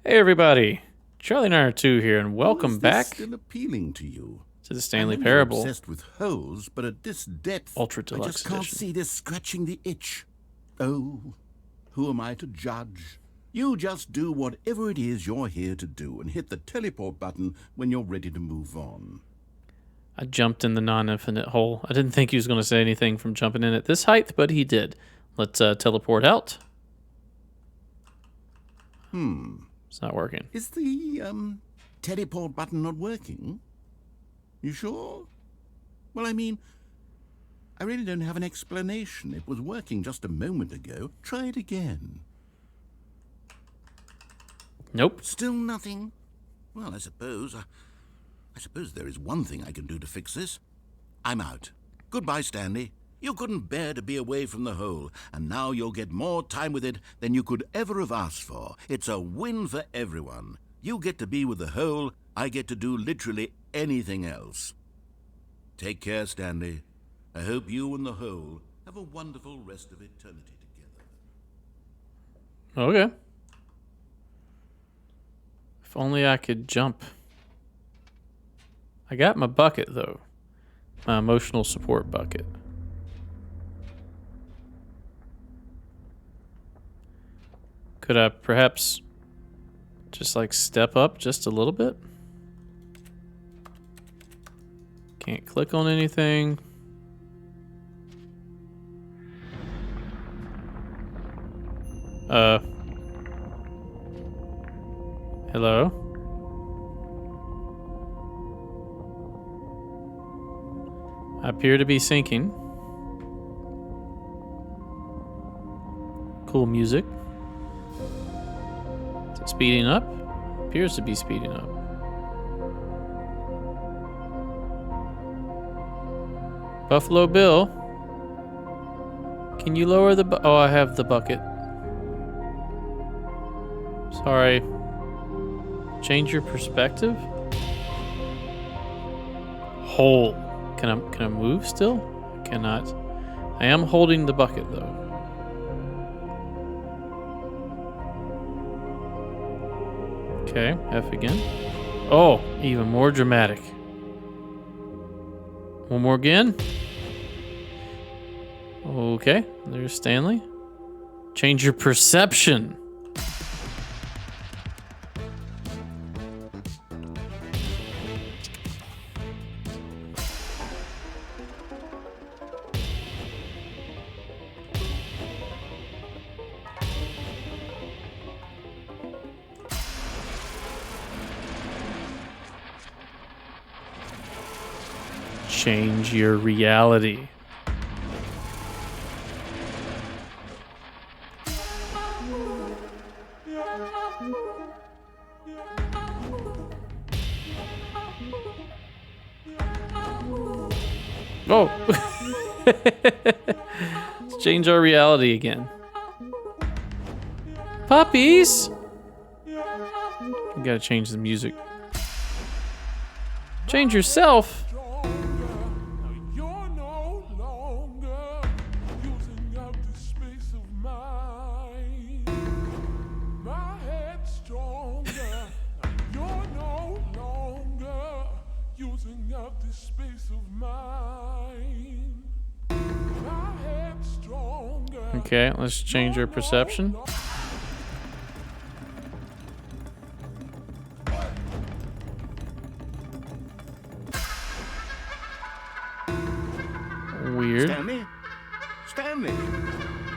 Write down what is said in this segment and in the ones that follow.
Hey everybody, Charlie and I are two here, and welcome How is back this still appealing to you? to the Stanley I know you're Parable obsessed with holes, but at this depth, Ultra I Deluxe just can't Edition. see this scratching the itch. Oh, who am I to judge? You just do whatever it is you're here to do and hit the teleport button when you're ready to move on. I jumped in the non-infinite hole. I didn't think he was going to say anything from jumping in at this height, but he did. Let's teleport out. It's not working. Is the, teleport button not working? You sure? Well, I mean, I really don't have an explanation. It was working just a moment ago. Try it again. Nope. Still nothing? Well, I suppose there is one thing I can do to fix this. I'm out. Goodbye, Stanley. You couldn't bear to be away from the hole, and now you'll get more time with it than you could ever have asked for. It's a win for everyone. You get to be with the hole, I get to do literally anything else. Take care, Stanley. I hope you and the hole have a wonderful rest of eternity together. Okay. If only I could jump. I got my bucket, though. My emotional support bucket. Could I perhaps just like step up just a little bit? Can't click on anything. Hello? I appear to be sinking. Cool music. Is it speeding up? Appears to be speeding up. Buffalo Bill. Can you lower the oh, I have the bucket. Sorry. Change your perspective? Hole. Can I move still? I cannot. I am holding the bucket though. Okay, F again. Oh, even more dramatic. One more again. Okay, there's Stanley. Change your perception. Change your reality. Oh! Let's change our reality again. Puppies! You gotta change the music. Change yourself? Okay, let's change our perception. Weird. Stanley? Stanley?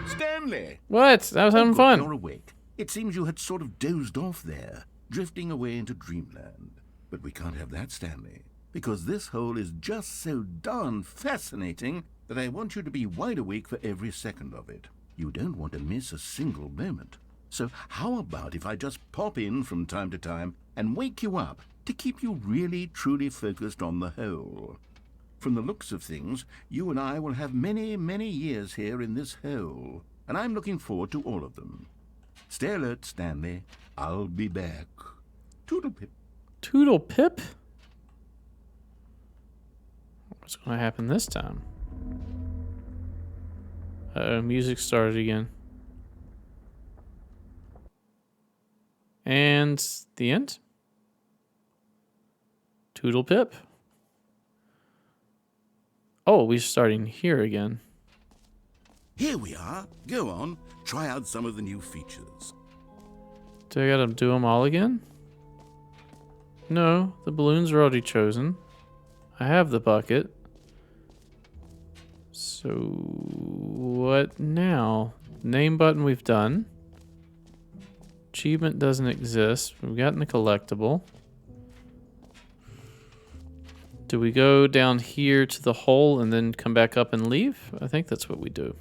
Stanley? What? I was having fun. You're awake. It seems you had sort of dozed off there, drifting away into dreamland. But we can't have that, Stanley, because this hole is just so darn fascinating that I want you to be wide awake for every second of it. You don't want to miss a single moment. So how about if I just pop in from time to time and wake you up to keep you really, truly focused on the hole? From the looks of things, you and I will have many, many years here in this hole, and I'm looking forward to all of them. Stay alert, Stanley. I'll be back. Toodle pip. Toodle pip? What's going to happen this time? Music started again. And And the end? Toodle pip. Oh, we're starting here again. Here we are. Go on. Try out some of the new features. Do I gotta do them all again? No, the balloons are already chosen. I have the bucket. So what now? Name button we've done. Achievement doesn't exist. We've gotten the collectible. Do we go down here to the hole and then come back up and leave? I think that's what we do.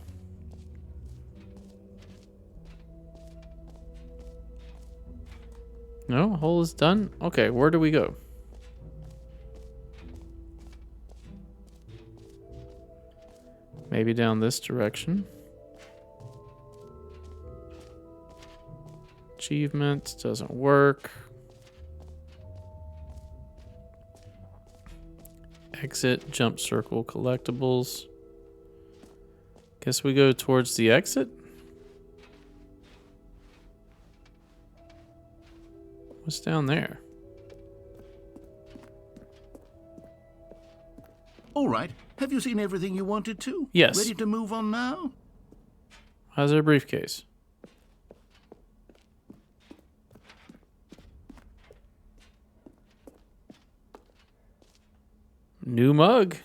No, hole is done. Okay, where do we go? Maybe down this direction. Achievement doesn't work. Exit, jump circle, collectibles. Guess we go towards the exit. What's down there? All right. Have you seen everything you wanted to? Yes. Ready to move on now? How's our briefcase? New mug.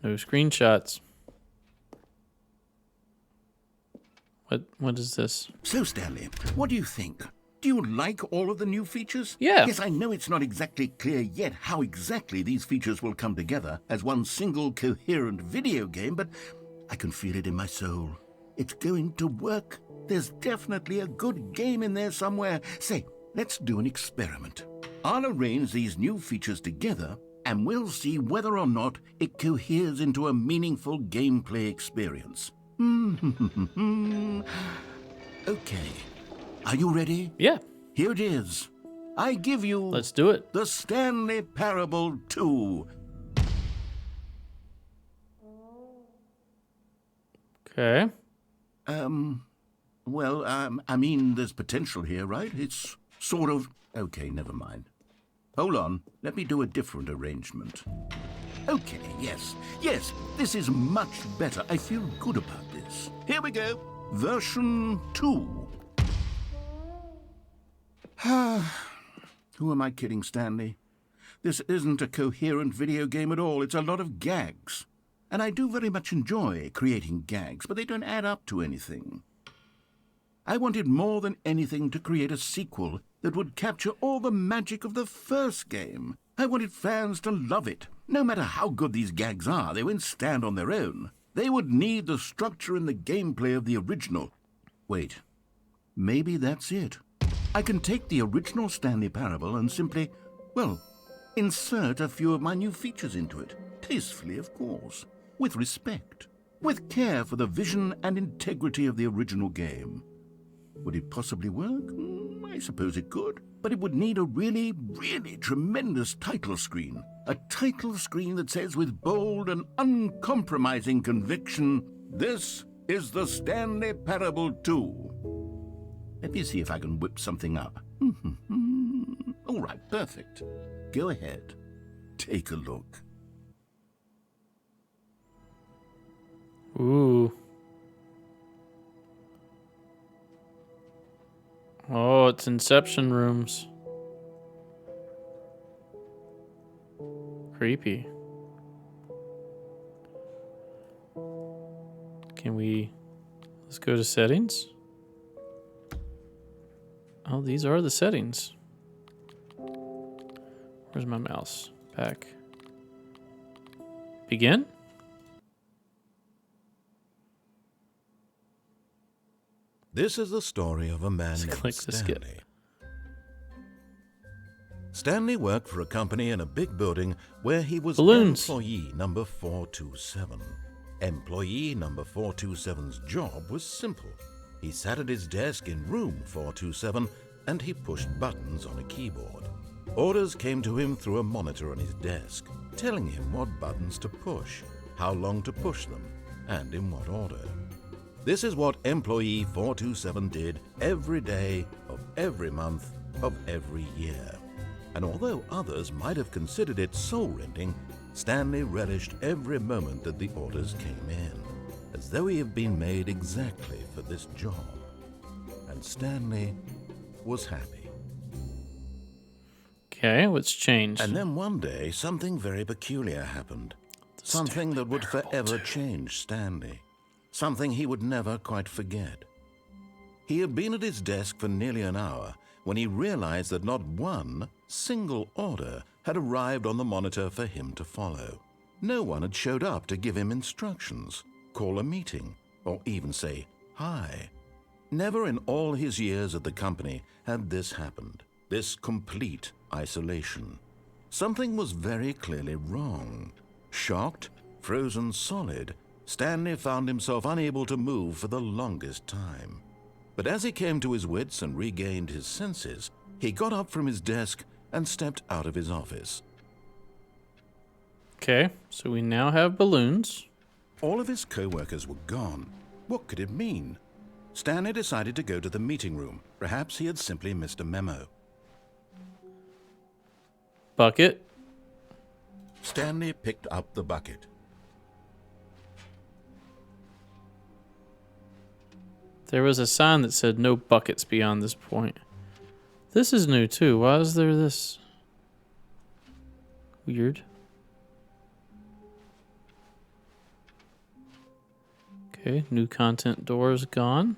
No screenshots. What is this? So, Stanley, what do you think? Do you like all of the new features? Yeah. Yes, I know it's not exactly clear yet how exactly these features will come together as one single coherent video game, but I can feel it in my soul. It's going to work. There's definitely a good game in there somewhere. Say, let's do an experiment. I'll arrange these new features together, and we'll see whether or not it coheres into a meaningful gameplay experience. Okay. Are you ready? Yeah, Here it is. I give you let's do it. the Stanley Parable 2. Okay. Well, I mean, there's potential here, right? It's sort of... Okay, never mind. Hold on. Let me do a different arrangement. Okay, yes, this is much better. I feel good about this. Here we go. Version 2. Who am I kidding, Stanley? This isn't a coherent video game at all. It's a lot of gags. And I do very much enjoy creating gags, but they don't add up to anything. I wanted more than anything to create a sequel that would capture all the magic of the first game. I wanted fans to love it. No matter how good these gags are, they won't stand on their own. They would need the structure and the gameplay of the original. Wait, maybe that's it. I can take the original Stanley Parable and simply, well, insert a few of my new features into it. Tastefully, of course. With respect. With care for the vision and integrity of the original game. Would it possibly work? I suppose it could. But it would need a really, really tremendous title screen. A title screen that says with bold and uncompromising conviction, "This is the Stanley Parable 2." Let me see if I can whip something up. All right, perfect. Go ahead. Take a look. Ooh. Oh, it's Inception rooms. Creepy. Can we... Let's go to settings. Oh, these are the settings. Where's my mouse? Back. Begin? This is the story of a man Let's named click the skip. Stanley. Stanley worked for a company in a big building where he was Balloons. employee number 427. Employee number 427's job was simple. He sat at his desk in room 427 and he pushed buttons on a keyboard. Orders came to him through a monitor on his desk, telling him what buttons to push, how long to push them, and in what order. This is what employee 427 did every day of every month of every year. And although others might have considered it soul-rending, Stanley relished every moment that the orders came in, as though he had been made exactly for this job. And Stanley was happy. Okay, what's changed? And then one day, something very peculiar happened. Something that would forever change Stanley. Something he would never quite forget. He had been at his desk for nearly an hour when he realized that not one single order had arrived on the monitor for him to follow. No one had showed up to give him instructions, call a meeting, or even say hi. Never in all his years at the company had this happened, this complete isolation. Something was very clearly wrong. Shocked, frozen solid, Stanley found himself unable to move for the longest time. But as he came to his wits and regained his senses, he got up from his desk and stepped out of his office. Okay, so we now have balloons. All of his co-workers were gone. What could it mean? Stanley decided to go to the meeting room. Perhaps he had simply missed a memo. Bucket. Stanley picked up the bucket. There was a sign that said no buckets beyond this point. This is new too. Why is there this? Weird. Okay, new content door is gone.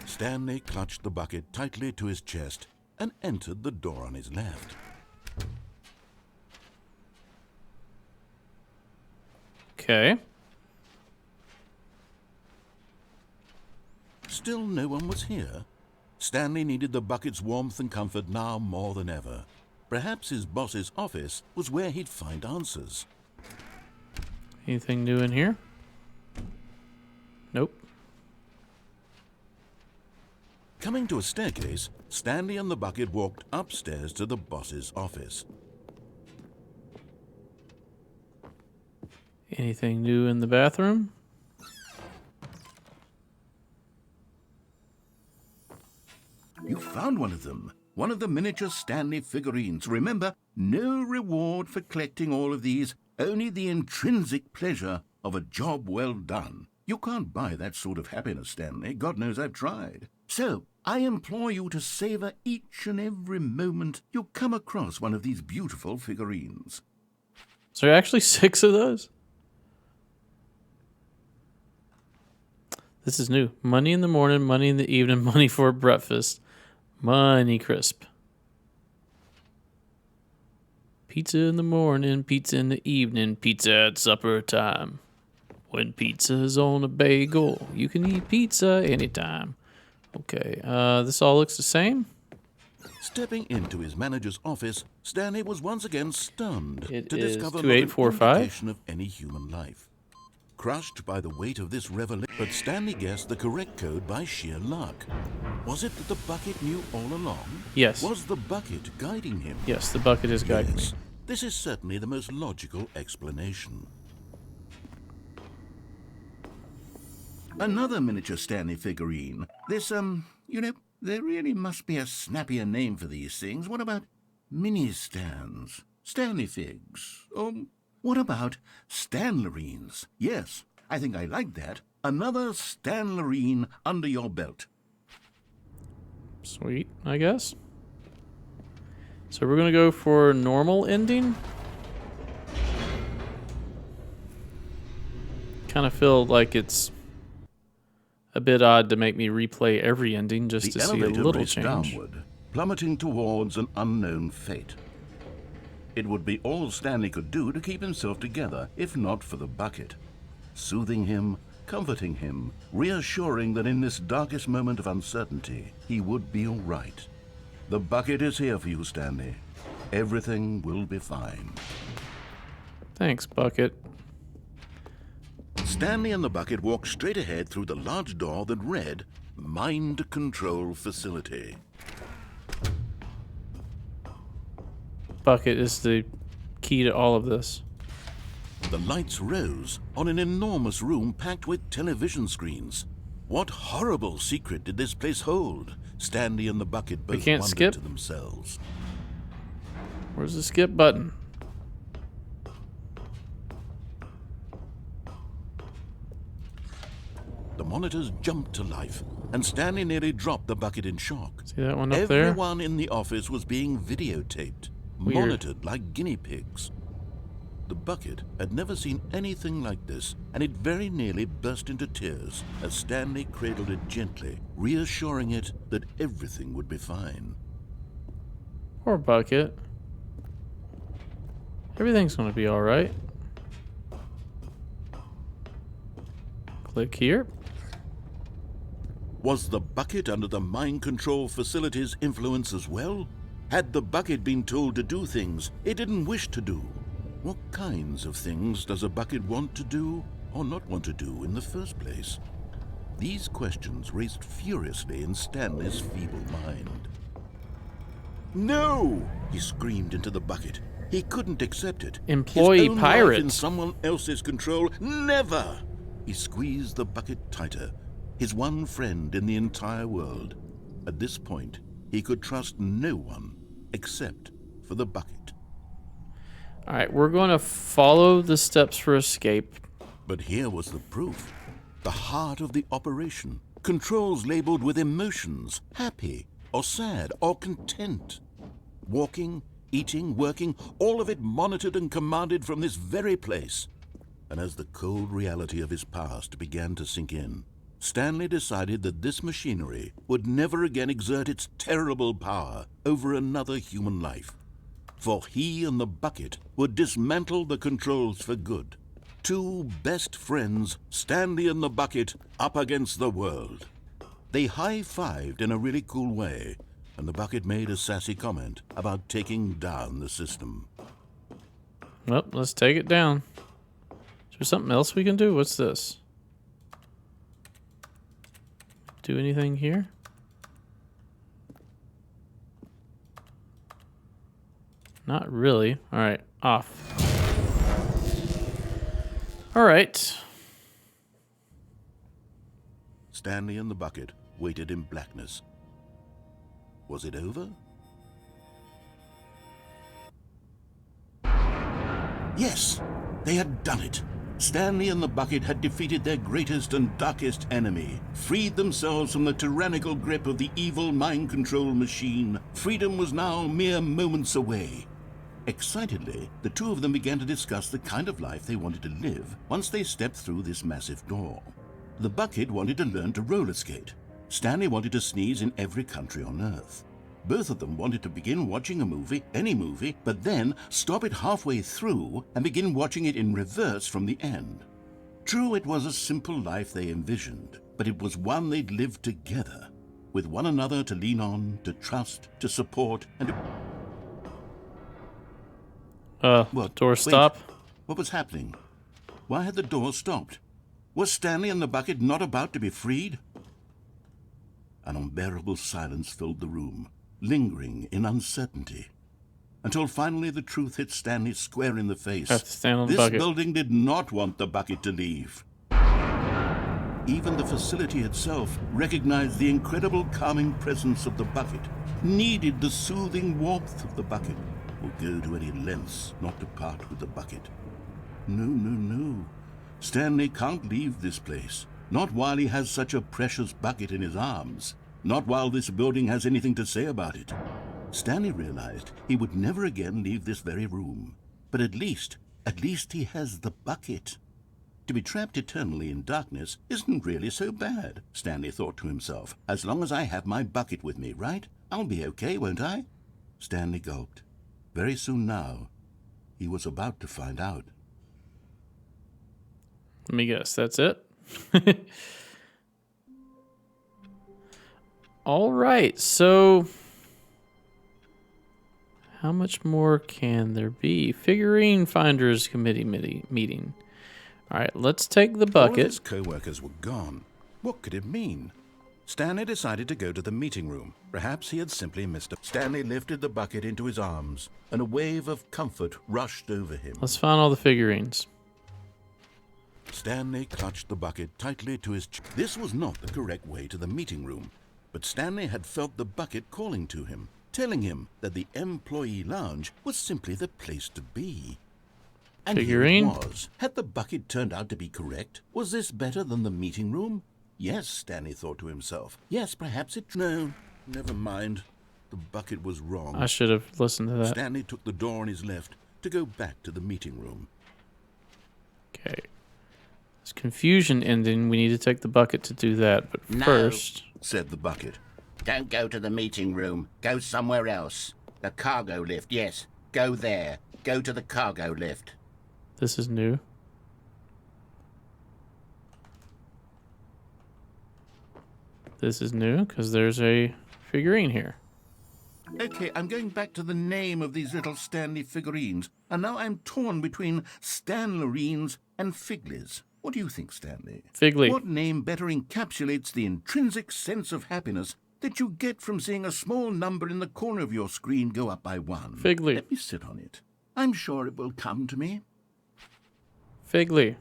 Stanley clutched the bucket tightly to his chest and entered the door on his left. Okay. Still no one was here. Stanley needed the bucket's warmth and comfort now more than ever. Perhaps his boss's office was where he'd find answers. Anything new in here? Nope. Coming to a staircase, Stanley and the bucket walked upstairs to the boss's office. Anything new in the bathroom? You found one of them. One of the miniature Stanley figurines. Remember, no reward for collecting all of these, only the intrinsic pleasure of a job well done. You can't buy that sort of happiness, Stanley. God knows I've tried. So, I implore you to savor each and every moment you come across one of these beautiful figurines. Is there actually 6 of those? This is new. Money in the morning, money in the evening, money for breakfast. Money crisp. Pizza in the morning, pizza in the evening, pizza at supper time. When pizza's on a bagel, you can eat pizza anytime. Okay, this all looks the same. Stepping into his manager's office, Stanley was once again stunned It to is discover 2845. not an indication of any human life. Crushed by the weight of this revelation, but Stanley guessed the correct code by sheer luck. Was it that the bucket knew all along? Yes. Was the bucket guiding him? Yes, the bucket is guiding me. Yes. This is certainly the most logical explanation. Another miniature Stanley figurine. This, there really must be a snappier name for these things. What about mini-stands? Stanley figs? What about Stanlerines? Yes, I think I like that. Another Stanlerine under your belt. Sweet, I guess. So we're going to go for normal ending. Kind of feel like it's a bit odd to make me replay every ending just to see a little raced change. downward, plummeting towards an unknown fate. It would be all Stanley could do to keep himself together, if not for the bucket. Soothing him, comforting him, reassuring that in this darkest moment of uncertainty, he would be all right. The bucket is here for you, Stanley. Everything will be fine. Thanks, Bucket. Stanley and the bucket walked straight ahead through the large door that read, Mind Control Facility. Bucket is the key to all of this. The lights rose on an enormous room packed with television screens. What horrible secret did this place hold? Stanley and the bucket both can't wondered skip? to themselves. Where's the skip button? The monitors jumped to life, and Stanley nearly dropped the bucket in shock. See that one up there? Everyone in the office was being videotaped, Weird. monitored like guinea pigs. The bucket had never seen anything like this, and it very nearly burst into tears as Stanley cradled it gently, reassuring it that everything would be fine. Poor bucket. Everything's gonna be alright. Click here. Was the bucket under the mind control facility's influence as well? Had the bucket been told to do things it didn't wish to do? What kinds of things does a bucket want to do or not want to do in the first place? These questions raced furiously in Stanley's feeble mind. No! He screamed into the bucket. He couldn't accept it. Employee His own pirate. life in someone else's control? Never! He squeezed the bucket tighter. His one friend in the entire world. At this point, he could trust no one except for the bucket. Alright, we're going to follow the steps for escape. But here was the proof. The heart of the operation. Controls labeled with emotions, happy or sad or content. Walking, eating, working, all of it monitored and commanded from this very place. And as the cold reality of his past began to sink in, Stanley decided that this machinery would never again exert its terrible power over another human life. For he and the bucket would dismantle the controls for good. Two best friends, Stanley and the bucket, up against the world. They high-fived in a really cool way, and the bucket made a sassy comment about taking down the system. Well, let's take it down. Is there something else we can do? What's this? Do anything here? Not really. Alright, off. Alright. Stanley and the bucket waited in blackness. Was it over? Yes, they had done it. Stanley and the bucket had defeated their greatest and darkest enemy, freed themselves from the tyrannical grip of the evil mind control machine. Freedom was now mere moments away. Excitedly, the two of them began to discuss the kind of life they wanted to live once they stepped through this massive door. The bucket wanted to learn to roller skate. Stanley wanted to sneeze in every country on Earth. Both of them wanted to begin watching a movie, any movie, but then stop it halfway through and begin watching it in reverse from the end. True, it was a simple life they envisioned, but it was one they'd lived together, with one another to lean on, to trust, to support, and to... What? Door Wait. stop. What was happening? Why had the door stopped? Was Stanley and the bucket not about to be freed? An unbearable silence filled the room, lingering in uncertainty, until finally the truth hit Stanley square in the face. Have to stand on the This bucket. building did not want the bucket to leave. Even the facility itself recognized the incredible calming presence of the bucket, needed the soothing warmth of the bucket, would go to any lengths not to part with the bucket. No, no, no. Stanley can't leave this place. Not while he has such a precious bucket in his arms. Not while this building has anything to say about it. Stanley realized he would never again leave this very room. But at least he has the bucket. To be trapped eternally in darkness isn't really so bad, Stanley thought to himself. As long as I have my bucket with me, right? I'll be okay, won't I? Stanley gulped. Very soon now, he was about to find out. Let me guess, that's it? All right, so how much more can there be? Figurine Finders Committee meeting. All right, let's take the All of bucket. his co-workers were gone. What could it mean? Stanley decided to go to the meeting room. Perhaps he had simply missed it. Stanley lifted the bucket into his arms, and a wave of comfort rushed over him. Let's find all the figurines. Stanley clutched the bucket tightly to his chest. This was not the correct way to the meeting room, but Stanley had felt the bucket calling to him, telling him that the employee lounge was simply the place to be. And Figurine? here it was. Had the bucket turned out to be correct? Was this better than the meeting room? Yes, Stanley thought to himself. Yes, perhaps it... No, never mind. The bucket was wrong. I should have listened to that. Stanley took the door on his left to go back to the meeting room. Okay. There's confusion ending. We need to take the bucket to do that. But No. first... Said the bucket. Don't go to the meeting room. Go somewhere else. The cargo lift, yes. Go there. Go to the cargo lift. This is new. This is new because there's a figurine here. Okay, I'm going back to the name of these little Stanley figurines, and now I'm torn between Stanlerines and Figlies. What do you think, Stanley? Figly. What name better encapsulates the intrinsic sense of happiness that you get from seeing a small number in the corner of your screen go up by 1? Figly. Let me sit on it. I'm sure it will come to me. Figly.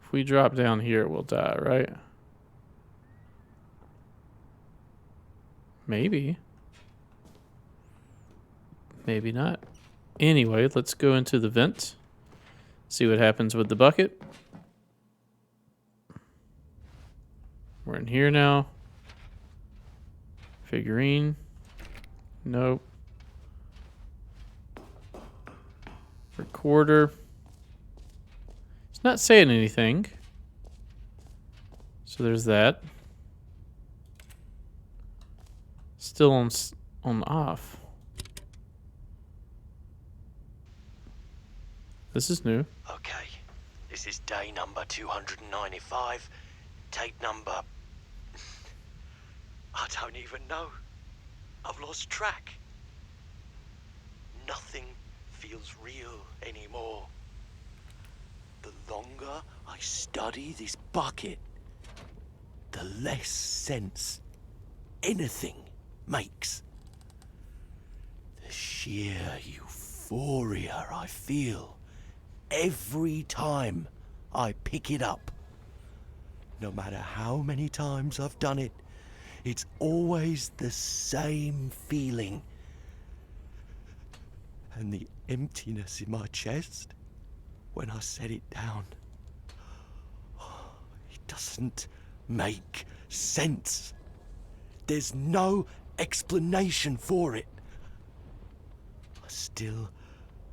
If we drop down here, we'll die, right? Maybe. Maybe not. Anyway, let's go into the vent. See what happens with the bucket. We're in here now. Figurine. Nope. Recorder. It's not saying anything. So there's that. Still on off. This is new. Okay, this is day number 295. Tape number... I don't even know. I've lost track. Nothing feels real anymore. The longer I study this bucket, the less sense anything makes. The sheer euphoria I feel every time I pick it up. No matter how many times I've done it, it's always the same feeling. And the emptiness in my chest when I set it down, it doesn't make sense. There's no explanation for it. I still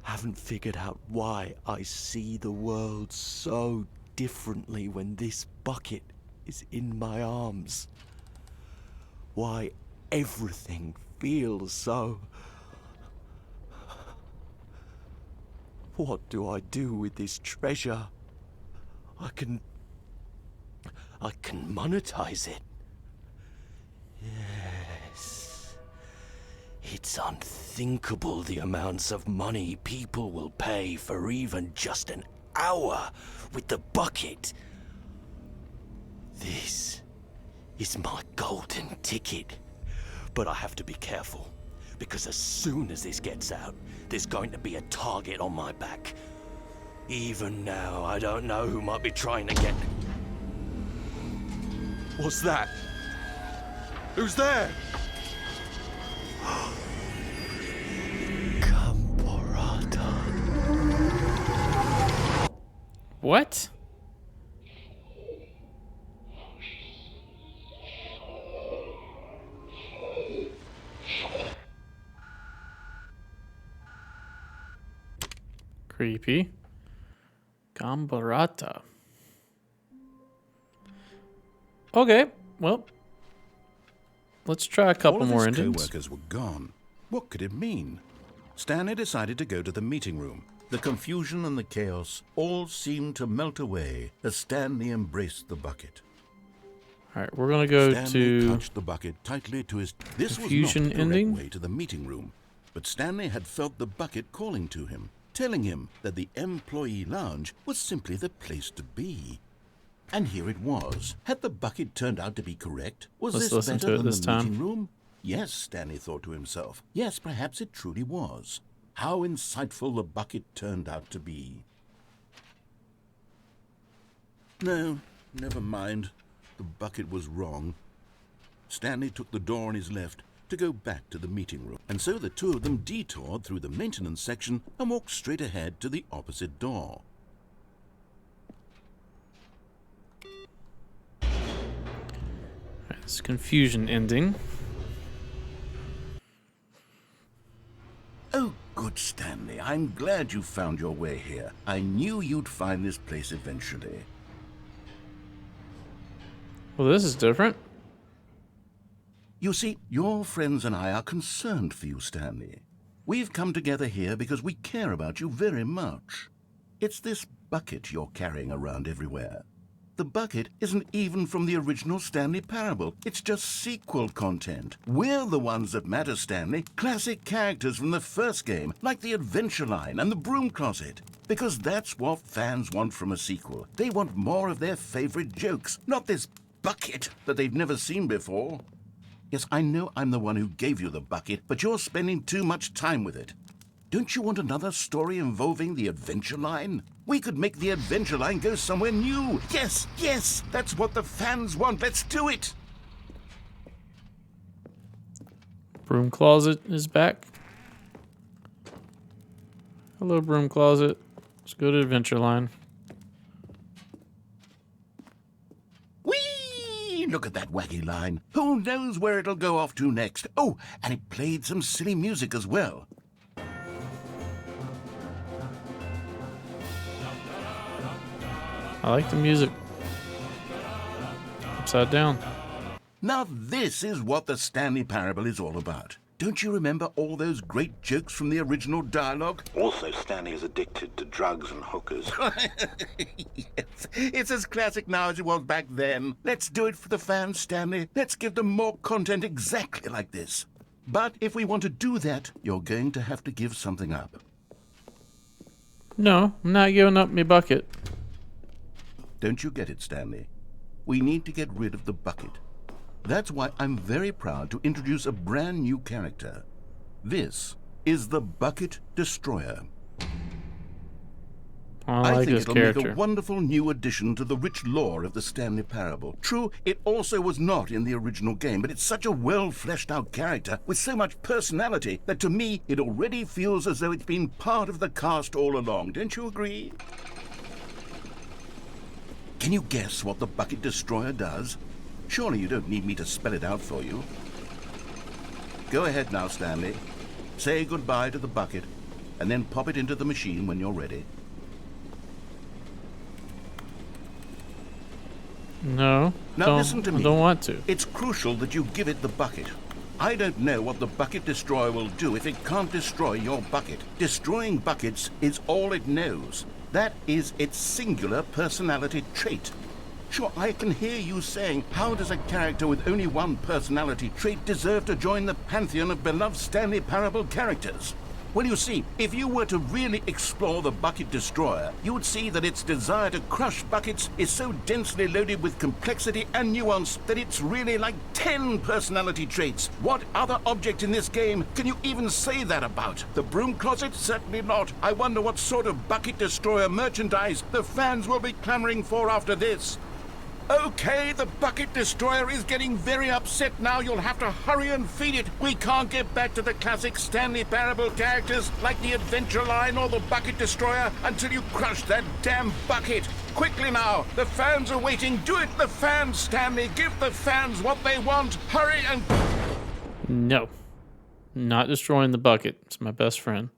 haven't figured out why I see the world so differently when this bucket is in my arms. Why everything feels so... What do I do with this treasure? I can monetize it. Yes. It's unthinkable the amounts of money people will pay for even just an hour with the bucket. This is my golden ticket. But I have to be careful, because as soon as this gets out, there's going to be a target on my back. Even now, I don't know who might be trying to get... What's that? Who's there? Camporata. What? Creepy. Gambarata. Okay, well, let's try a couple All of more his endings. co-workers were gone. What could it mean? Stanley decided to go to the meeting room. The confusion and the chaos all seemed to melt away as Stanley embraced the bucket. All right, we're gonna go Stanley to clutched the bucket tightly to his... This Confusion was not the ending? correct way to the meeting room, but Stanley had felt the bucket calling to him, telling him that the employee lounge was simply the place to be. And here it was. Had the bucket turned out to be correct? Was Let's this listen better to it than this the time. meeting room? Yes, Stanley thought to himself. Yes, perhaps it truly was. How insightful the bucket turned out to be. No, never mind. The bucket was wrong. Stanley took the door on his left to go back to the meeting room, and so the two of them detoured through the maintenance section and walked straight ahead to the opposite door. It's confusion ending. Oh, good, Stanley. I'm glad you found your way here. I knew you'd find this place eventually. Well, this is different. You see, your friends and I are concerned for you, Stanley. We've come together here because we care about you very much. It's this bucket you're carrying around everywhere. The bucket isn't even from the original Stanley Parable. It's just sequel content. We're the ones that matter, Stanley. Classic characters from the first game, like the Adventure Line and the Broom Closet. Because that's what fans want from a sequel. They want more of their favorite jokes, not this bucket that they've never seen before. Yes, I know I'm the one who gave you the bucket, but you're spending too much time with it. Don't you want another story involving the Adventure Line? We could make the Adventure Line go somewhere new. Yes, yes, that's what the fans want. Let's do it. Broom Closet is back. Hello, Broom Closet. Let's go to Adventure Line. Whee! Look at that wacky line. Who knows where it'll go off to next? Oh, and it played some silly music as well. I like the music. Upside down. Now this is what the Stanley Parable is all about. Don't you remember all those great jokes from the original dialogue? Also, Stanley is addicted to drugs and hookers. Yes, it's as classic now as it was back then. Let's do it for the fans, Stanley. Let's give them more content exactly like this. But if we want to do that, you're going to have to give something up. No, I'm not giving up my bucket. Don't you get it, Stanley? We need to get rid of the bucket. That's why I'm very proud to introduce a brand new character. This is the Bucket Destroyer. I I like think this it'll character. make a wonderful new addition to the rich lore of the Stanley Parable. True, it also was not in the original game, but it's such a well-fleshed-out character with so much personality that to me it already feels as though it's been part of the cast all along. Don't you agree? Can you guess what the Bucket Destroyer does? Surely you don't need me to spell it out for you. Go ahead now, Stanley. Say goodbye to the bucket, and then pop it into the machine when you're ready. No, Now listen to me. I don't want to. It's crucial that you give it the bucket. I don't know what the Bucket Destroyer will do if it can't destroy your bucket. Destroying buckets is all it knows. That is its singular personality trait. Sure, I can hear you saying, how does a character with only one personality trait deserve to join the pantheon of beloved Stanley Parable characters? Well, you see, if you were to really explore the Bucket Destroyer, you would see that its desire to crush buckets is so densely loaded with complexity and nuance that it's really like 10 personality traits. What other object in this game can you even say that about? The Broom Closet? Certainly not. I wonder what sort of Bucket Destroyer merchandise the fans will be clamoring for after this. Okay, the Bucket Destroyer is getting very upset now. You'll have to hurry and feed it. We can't get back to the classic Stanley Parable characters like the Adventure Line or the Bucket Destroyer until you crush that damn bucket. Quickly now, the fans are waiting. Do it, the fans, Stanley. Give the fans what they want. Hurry and... No. Not destroying the bucket. It's my best friend.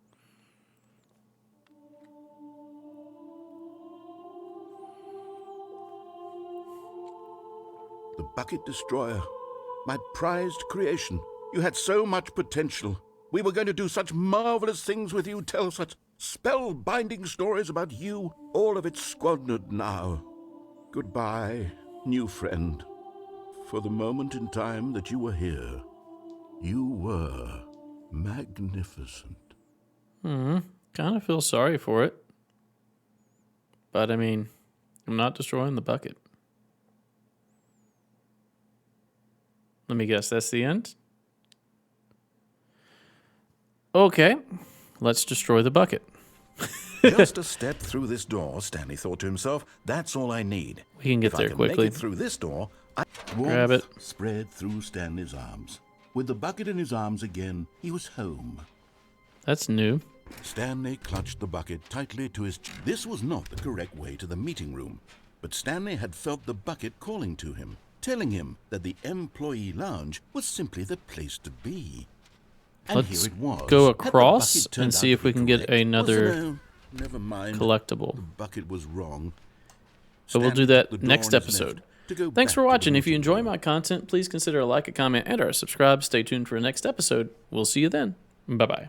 The Bucket Destroyer, my prized creation. You had so much potential. We were going to do such marvelous things with you, tell such spellbinding stories about you. All of it squandered now. Goodbye, new friend. For the moment in time that you were here, you were magnificent. Kind of feel sorry for it. But I mean, I'm not destroying the bucket. Let me guess, that's the end? Okay, let's destroy the bucket. Just a step through this door, Stanley thought to himself. That's all I need. We can get If there I can quickly. Make it through this door, Grab it. Warmth spread through Stanley's arms. With the bucket in his arms again, he was home. That's new. Stanley clutched the bucket tightly to his... This was not the correct way to the meeting room, but Stanley had felt the bucket calling to him, telling him that the employee lounge was simply the place to be. And Let's here it was. go Had the across bucket turned and out see to if we be can get correct? another No, never mind. collectible. The bucket was wrong. So we'll do Stanley that took the door next in his episode. left to go Thanks back for to the watching. If you meeting enjoy room. my content, please consider a like, a comment, and or subscribe. Stay tuned for the next episode. We'll see you then. Bye-bye.